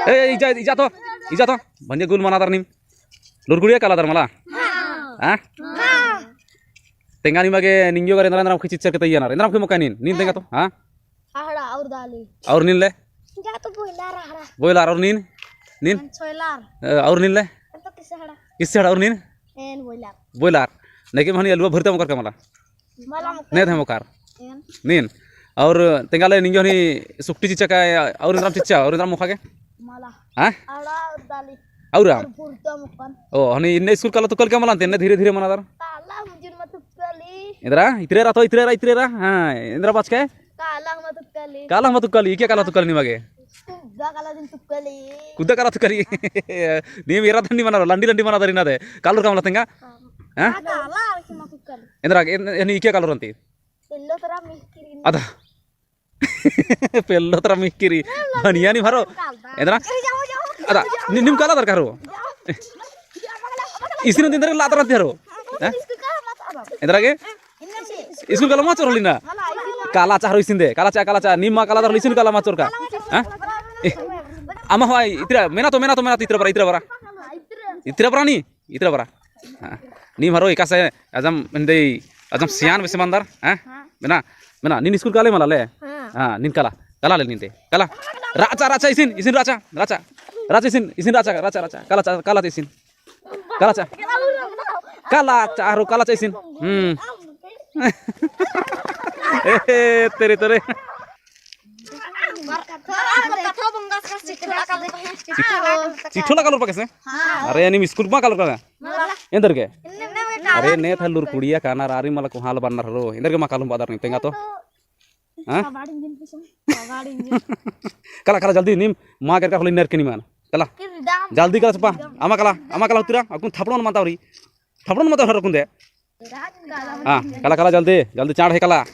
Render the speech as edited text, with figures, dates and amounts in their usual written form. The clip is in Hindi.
इजा तो म्हणजे गुल मनादार नीम लुरगुडिया कालादार मला हाँ तेंगानी मगे निंजो करे इंद्रा खिचित चर के तैयार इंद्रा के मका नीन तेंगा तो हाँ आहड़ा और दाली और नीन ले जा तो बोइलार आहड़ा बोइलार और नीन छोइलार और नीन ले तो किससे हड़ा और नीन एन बोइलार बोइलार नहीं कि अलुआ भरते मकर का मला मला नहीं थे मकार नीन और तेंगाले निंजो नी सुक्टी चिचा का और इंद्रा चिचा और इंद्रा मुखा के मला हाँ आहड़ा और दाली और भुरता मुकन ओ हनी इन स्कूल काला तो कल क्या मलाते ने धीरे धीरे मनादार काला मुजिन मतुकली इंद्रा इतरे रा हाँ इंद्रा बाच के काला मतुकली क्या काला तुकली नहीं मगे कुद्दा काला दिन तुकली कुद्दा काला तुकली नी मेरा धंडी मना लंडी लंडी मना दरिना दे कालूर का मलातेंगा हाँ काला आरसी मतुकली इंद्रा ये क्या कालूर अंती पेल्लो तरा मिस्किरी अदा पेल्लो तरा मिस्किरी बनिया नहीं भरो इंद्रा अदा निम काला दरकार हो इसी दिन दर लातर अंती हरो इंद्रा के स्कूल काला माचोर होली ना काला चाह इसिन दे काला चाह निम्मा काला दर इसिन काला माचोर का हाँ आमा हुआ इतरा मेना तो इतरा बरा नी मारो इका से अजम सियान बेसे मंदर हाँ मेना नीन स्कूल काले मला ले हाँ नीन काला ले नीन दे काला राचा इसिन राचा इसिन काला इसिन काला इसिन तेरे चिठोला कालूर पाके से अरे यानी स्कूल मा कालूर का इंदर के अरे ने था लुर कुड़िया काना रारी मला को हाल बनना रो इंदर के मा कालूम बादर नहीं तेंगा तो हां कला जल्दी नीम मा कर का होली नर के नी मान कला जल्दी कला चपा आमा कला उतरा अकुन थपड़न माता हरो कुंदे हां कला जल्दी चाड़ है कला